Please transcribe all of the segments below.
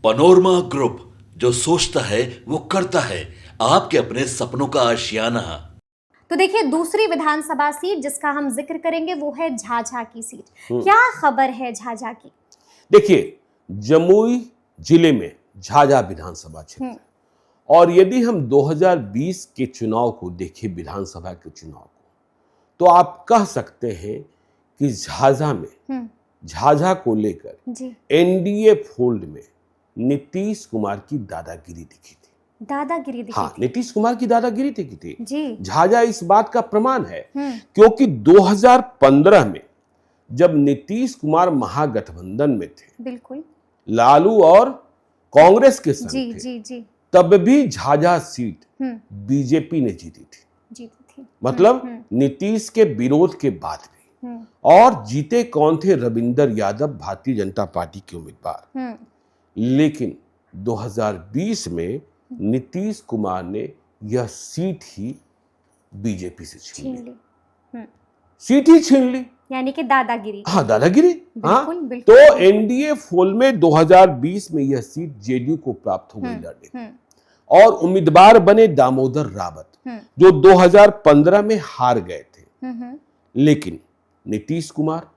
Panorama group, जो सोचता है वो करता है। आपके अपने सपनों का आशियाना। तो देखिए, दूसरी विधानसभा सीट जिसका हम जिक्र करेंगे वो है झाझा की सीट। क्या खबर है झाझा की? देखिए, जमुई जिले में झाझा विधानसभा क्षेत्र है। और यदि हम 2020 के चुनाव को देखें, विधानसभा के चुनाव को, तो आप कह सकते हैं कि झाझा में झाझा को लेकर एनडीए फोल्ड में नीतीश कुमार की दादागिरी दिखी थी। दादागिरी दिखी हाँ, थी। नीतीश कुमार की दादागिरी दिखी थी जी। झाझा इस बात का प्रमाण है, क्योंकि 2015 में जब नीतीश कुमार महागठबंधन में थे, बिल्कुल, लालू और कांग्रेस के संग थे, जी, जी, तब भी झाझा सीट बीजेपी ने जीती थी। मतलब नीतीश के विरोध के बाद भी। और जीते कौन थे? रविंदर यादव, भारतीय जनता पार्टी के उम्मीदवार। लेकिन 2020 में नीतीश कुमार ने यह सीट ही बीजेपी से छीन ली। सीट ही छीन ली, यानी कि दादागिरी। हाँ, दादागिरी। हाँ, तो एनडीए फोल में 2020 में यह सीट जेडीयू को प्राप्त हो गई लड़ने, और उम्मीदवार बने दामोदर रावत, जो 2015 में हार गए थे। लेकिन नीतीश कुमार,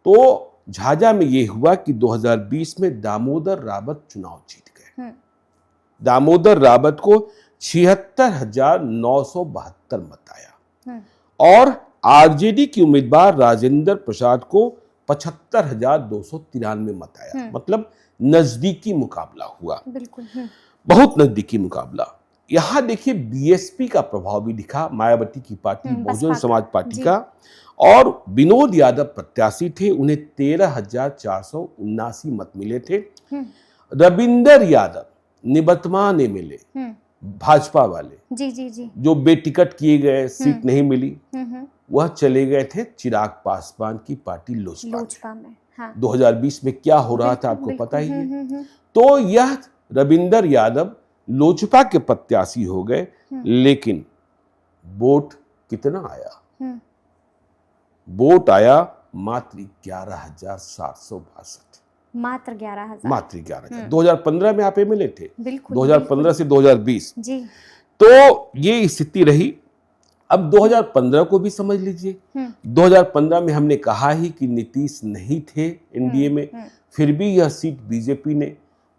तो झाझा में यह हुआ कि 2020 में दामोदर रावत चुनाव जीत गए। दामोदर रावत को 76,972 मत आया, और आरजेडी की उम्मीदवार राजेंद्र प्रसाद को 75,293 मत आया। मतलब नजदीकी मुकाबला हुआ, बिल्कुल, बहुत नजदीकी मुकाबला। यहां देखिए, बीएसपी का प्रभाव भी दिखा, मायावती की पार्टी, बहुजन समाज पार्टी का। और विनोद यादव प्रत्याशी थे, उन्हें 13,479 मत मिले थे। रविंदर यादव निवर्तमान एमएलए, भाजपा वाले, जी जी जी, जो बेटिकट किए गए, सीट नहीं मिली, वह चले गए थे चिराग पासवान की पार्टी लोजपा में। हाँ। 2020 में क्या हो रहा था आपको पता ही है। तो यह रविंदर यादव लोजपा के प्रत्याशी हो गए। लेकिन वोट कितना आया? वोट आया मात्र 11,762। मात्र 11,000। 2015 में आप एमएलए थे, 2015 से 2020 जी। तो ये स्थिति रही। अब 2015 को भी समझ लीजिए। 2015 में हमने कहा ही कि नीतीश नहीं थे एनडीए में, फिर भी यह सीट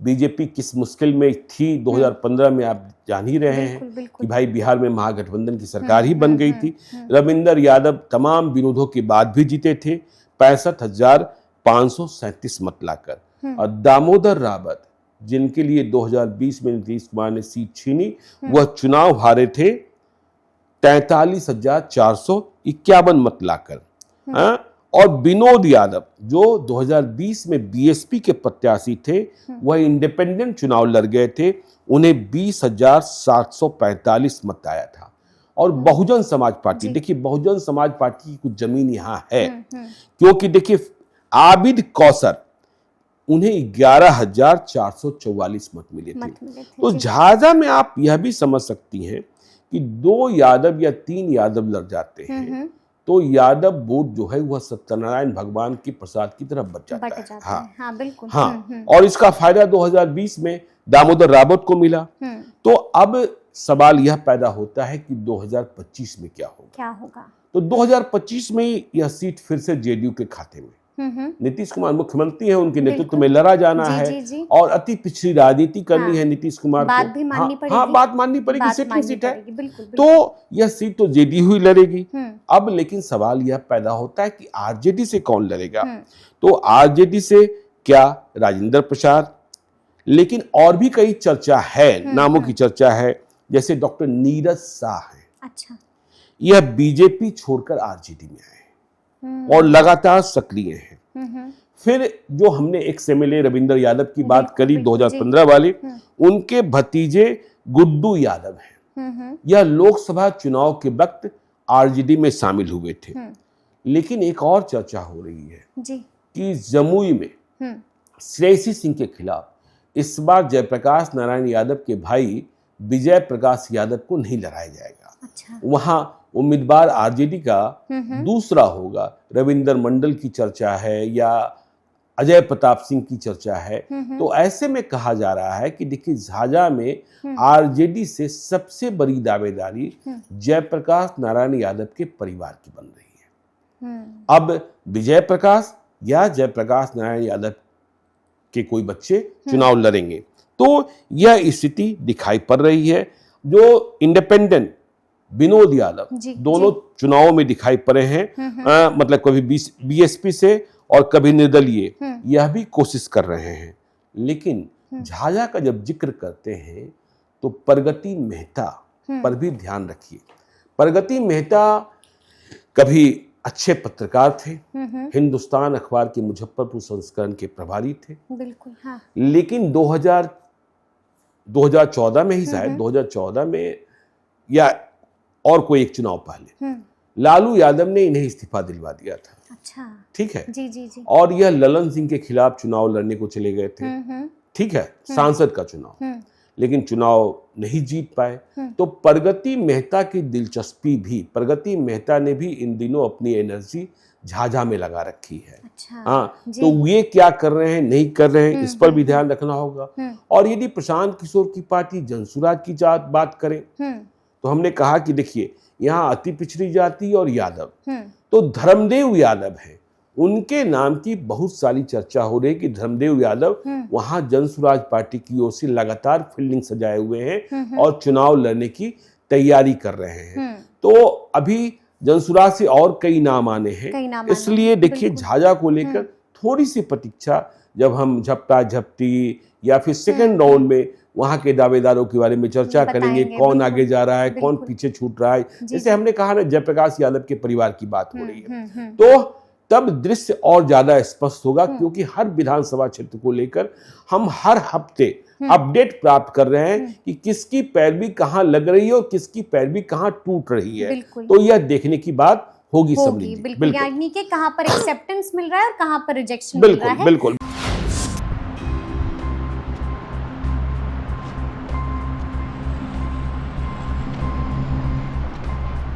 बीजेपी किस मुश्किल में थी 2015 में, आप जान ही रहे हैं कि भाई बिहार में महागठबंधन की सरकार ही बन गई थी। रविंदर यादव तमाम विरोधों के बाद भी जीते थे 65,537 मत लाकर। और दामोदर रावत, जिनके लिए 2020 में नीतीश कुमार ने सीट छीनी, वह चुनाव हारे थे 43,451 मत लाकर। और विनोद यादव, जो 2020 में बीएसपी के प्रत्याशी थे, वह इंडिपेंडेंट चुनाव लड़ गए थे, उन्हें 20,745 मत आया था। और बहुजन समाज पार्टी, देखिए बहुजन समाज पार्टी की कुछ जमीन यहां है, क्योंकि देखिए आबिद कौसर, उन्हें 11,444 मत मिले थे। तो झाझा में आप यह भी समझ सकती हैं कि 2 यादव या 3 यादव लड़ जाते हैं, तो यादव वोट जो है वह सत्यनारायण भगवान के प्रसाद की तरफ बच जाता है। हाँ, बिल्कुल। हाँ, और इसका फायदा 2020 में दामोदर रावत को मिला। तो अब सवाल यह पैदा होता है कि 2025 में क्या होगा। तो 2025 में यह सीट फिर से जेडीयू के खाते में। नीतीश कुमार मुख्यमंत्री है, उनके नेतृत्व में लड़ा जाना है, और अति पिछड़ी राजनीति करनी है नीतीश कुमार को। बात माननी पड़ेगी, सिटिंग सीट है, तो यह सीट तो जेडीयू ही लड़ेगी। अब लेकिन सवाल यह पैदा होता है कि आरजेडी से कौन लड़ेगा। तो आरजेडी से क्या राजेंद्र प्रसाद, लेकिन और भी कई चर्चा है, नामों की चर्चा है, जैसे डॉक्टर नीरज शाह है। अच्छा। यह बीजेपी छोड़कर आरजेडी में आए और लगातार सक्रिय हैं। फिर जो हमने एक्स एमएलए रविंदर यादव की बात करी 2015 वाले, उनके भतीजे गुड्डू यादव हैं। यह लोकसभा चुनाव के वक्त आरजेडी में शामिल हुए थे। लेकिन एक और चर्चा हो रही है कि जमुई में श्रेयसी सिंह के खिलाफ इस बार जयप्रकाश नारायण यादव के भाई विजय प्रकाश यादव को नहीं लड़ाया जाएगा। अच्छा। वहां उम्मीदवार आरजेडी का दूसरा होगा, रविंदर मंडल की चर्चा है, या अजय प्रताप सिंह की चर्चा है। तो ऐसे में कहा जा रहा है कि देखिए झाझा में आरजेडी से सबसे बड़ी दावेदारी जयप्रकाश नारायण यादव के परिवार की बन रही है। अब विजय प्रकाश या जयप्रकाश नारायण यादव के कोई बच्चे चुनाव लड़ेंगे तो यह स्थिति दिखाई पड़ रही है। जो इंडिपेंडेंट विनोद यादव दोनों चुनावों में दिखाई पड़े हैं, मतलब कभी बीएसपी से और कभी निर्दलीय, यह भी कोशिश कर रहे हैं। लेकिन झाझा का जब जिक्र करते हैं तो प्रगति मेहता पर भी ध्यान रखिए। प्रगति मेहता कभी अच्छे पत्रकार थे, हिंदुस्तान अखबार के मुजफ्फरपुर संस्करण के प्रभारी थे। बिल्कुल, हाँ। लेकिन 2014 में ही, शायद 2014 में या और कोई एक चुनाव पहले, लालू यादव ने इन्हें इस्तीफा दिलवा दिया था। अच्छा, ठीक है। जी जी जी। और यह ललन सिंह के खिलाफ चुनाव लड़ने को चले गए थे। ठीक है, सांसद का चुनाव, लेकिन चुनाव नहीं जीत पाए। तो प्रगति मेहता की दिलचस्पी भी, प्रगति मेहता ने भी इन दिनों अपनी एनर्जी झाझा में लगा रखी है। अच्छा, हाँ, तो ये क्या कर रहे हैं, नहीं कर रहे हैं, इस पर भी ध्यान रखना होगा। और यदि प्रशांत किशोर की पार्टी जनसुराज की बात करें तो हमने कहा कि देखिए यहाँ अति पिछड़ी जाति और यादव, तो धर्मदेव यादव है, उनके नाम की बहुत सारी चर्चा हो रही है कि धर्मदेव यादव वहां जनसुराज पार्टी की ओर से लगातार फील्डिंग सजाए हुए हैं और चुनाव लड़ने की तैयारी कर रहे हैं। तो अभी जनसुराज से और कई नाम आने हैं, इसलिए देखिए झाझा को लेकर थोड़ी सी प्रतीक्षा, जब हम झपटा झपटी या फिर सेकंड राउंड में वहां के दावेदारों के बारे में चर्चा करेंगे, कौन आगे जा रहा है, कौन पीछे छूट रहा है। जैसे हमने कहा ना, जयप्रकाश यादव के परिवार की बात हो रही है, तो तब दृश्य और ज्यादा स्पष्ट होगा, क्योंकि हर विधानसभा क्षेत्र को लेकर हम हर हफ्ते अपडेट प्राप्त कर रहे हैं कि किसकी पैरवी कहां लग रही है और किसकी पैरवी कहां टूट रही है। तो यह देखने की बात होगी। बिल्कुल, यानी कि कहां पर एक्सेप्टेंस मिल रहा है और कहां पर रिजेक्शन मिल रहा है। बिल्कुल।